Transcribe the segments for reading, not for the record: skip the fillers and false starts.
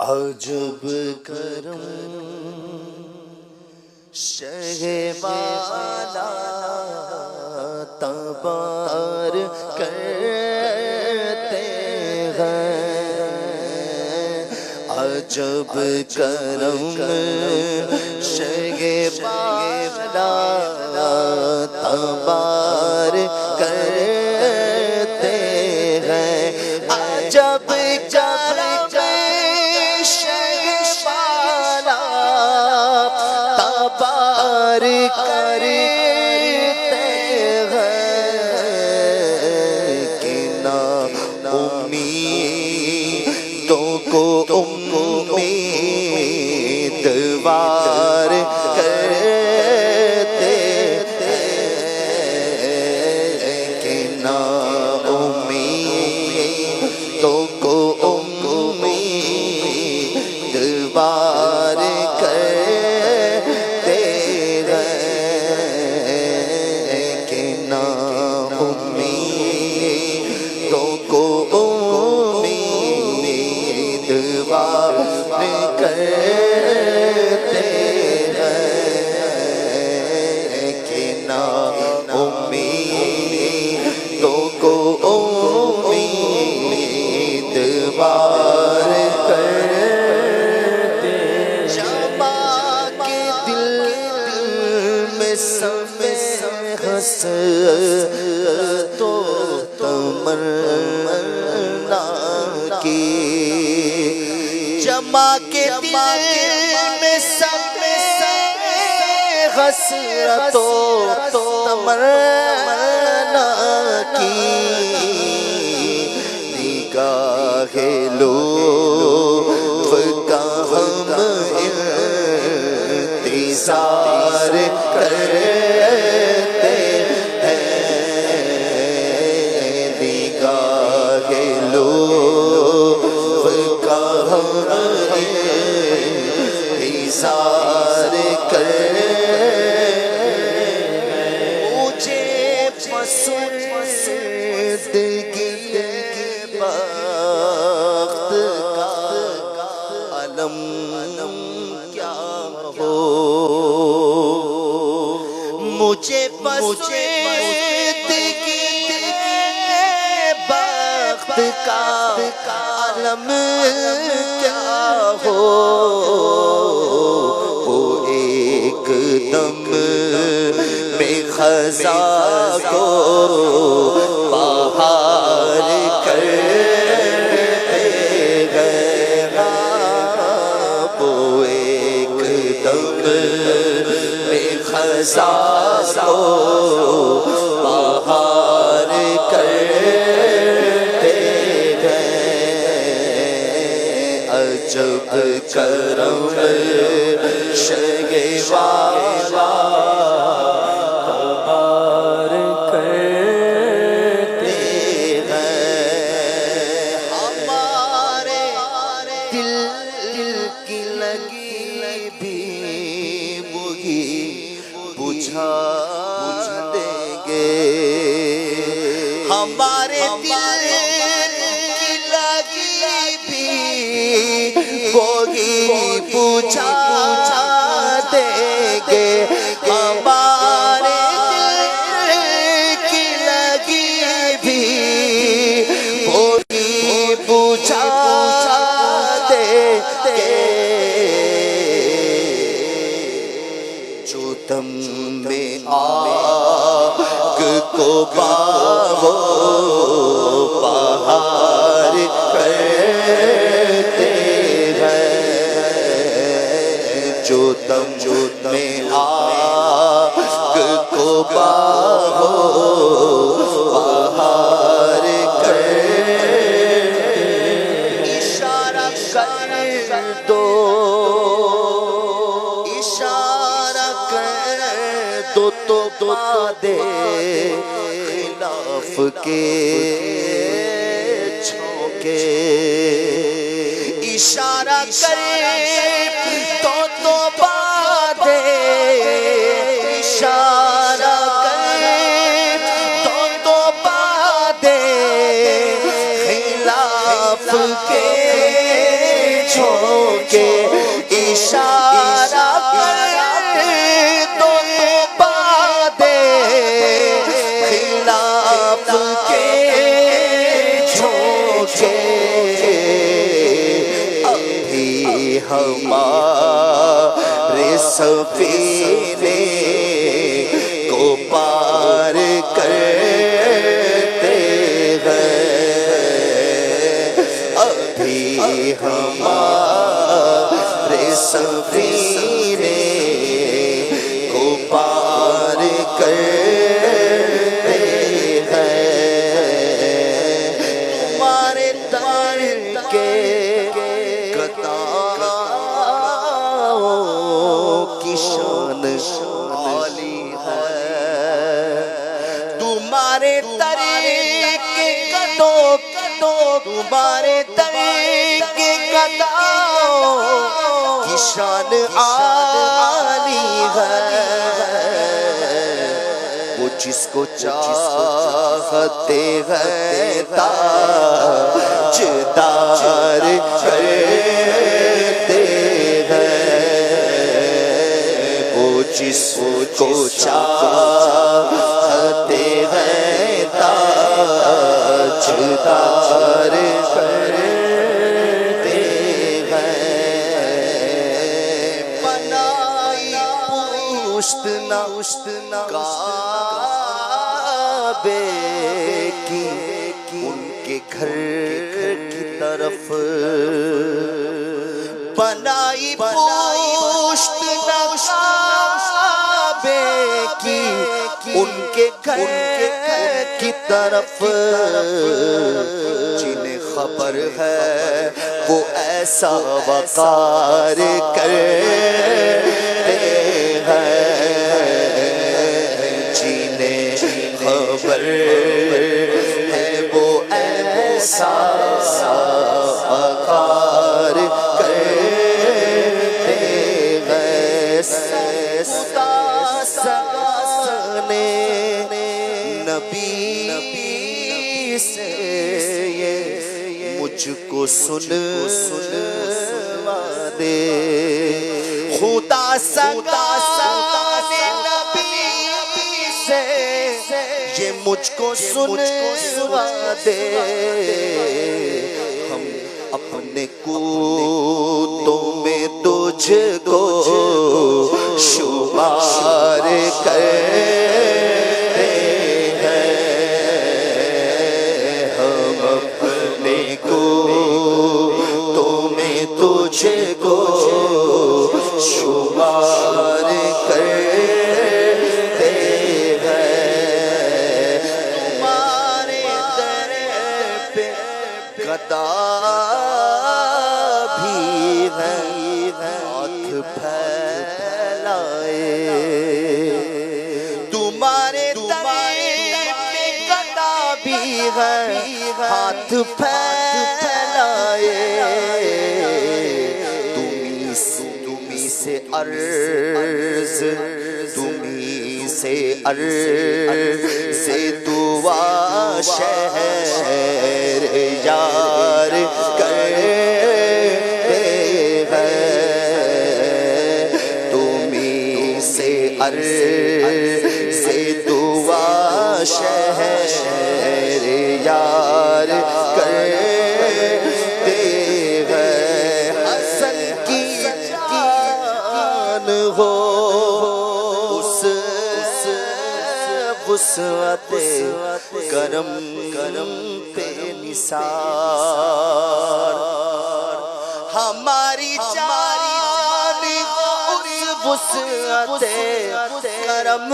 عجب کرم شہ والا تبار کرتے ہیں، عجب کرم شہ والا تبار کرتے ہیں، عجب کرم شہ والا تبار کرتے ہیں، کہ نا امیدوں کو امیدوار کرتے ہیں، کہ نا امیدوں کو امیدوار کرتے ہیں، کہ نا امیدوں کو امیدوار کرتے ہیں، کہ نا امیدوں کو امیدوار کرتے ہیں، جمع کے دل میں حسرتو تمنا کی، جمع کے دل میں حسرتو تمنا کی، نگاہ لطف کا ہم انتظار کرتے ہیں، نگاہ لطف کا ہم انتظار کرتے ہیں، مجھے پسندگی بخت کا علم کیا ہو، مجھے پسندگی بخت کا علم کیا ہو، وہ ایک دم میں خزاں کو بہار کرتے ہیں، وہ ایک دم میں خزاں کو بہار کرتے ہیں، عجب کرم شہ والا تبار کرتے ہیں، ہمارے دل کی لگی بھی وہی بجھا دیں گے، ہمارے دل کی لگی بھی وہی بجھا دیں گے، ہمارے دل کی لگی بھی وہی بجھا دیں گے، جو دم میں آگ کو باہو بہار کرتے ہیں، جو دم میں آگ کو باہو بہار کرتے ہیں، اشارہ کر دو، اشارہ کر دو تو دے خلاف کے چھوکے، اشارہ کرے تو دے، اشارہ کرے تو دے خلاف کے جھونکے اشارہ کر تو بادے خلاف کے جھونکے ابھی ہمارے سفینے کو پار کرتے ہیں ابھی ہمارے سفینے کو پار کرتے ہیں تمہارے در کے گداؤں کی شان عالی ہے تمہارے در کے گدوں تمہارے در کے گداؤں کی شان عالی ہے وہ جس کو چاہتے ہیں تاجدار کرتے ہیں وہ جس کو چاہتے ہیں تاجدار کرتے ہیں بنائی پشت نہ کعبے کی ان کے گھر کی طرف بنائی پشت نہ کعبے کی ان کے گھر کی طرف جنہیں خبر ہے وہ ایسا وقار کرتے ہیں جنہیں خبر ہے وہ ایسا وقار کرتے ہیں سگانے نبی سے یہ مجھ کو سنوا دے خدا سگانے نبی سے یہ مجھ کو سنوا دے ہم اپنے کوتوں میں تجھ کو شمار کرتے ہیں ہم اپنے کوتوں میں تجھ کو شمار کرتے ہیں تمہارے در پہ گدا بھی ہے ہاتھ پھیلائے تمہارے در پہ گدا بھی ہے ہاتھ پھیلائے تمہیں سے عرض سے دعا شہر یار کرتے ہیں تمہیں سے عرض سے دعا شہر یار کرتے ہیں حسن کی جان ہو وسعت کرم پہ نثار ہماری جان اس وسعت کرم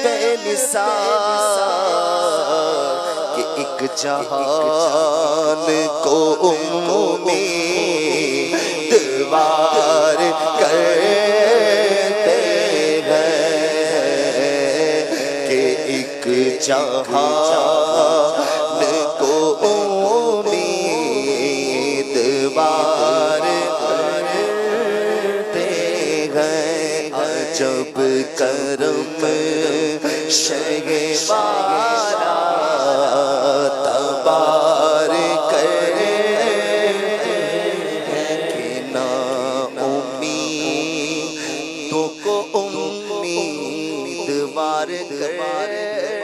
پہ نثار کہ ایک جہان کو امیدوار کرتے ہیں کہ ایک جہان کو امیدوار کرتے ہیں عجب کرم شہوارا تبار کرتے ہیں استغفار کر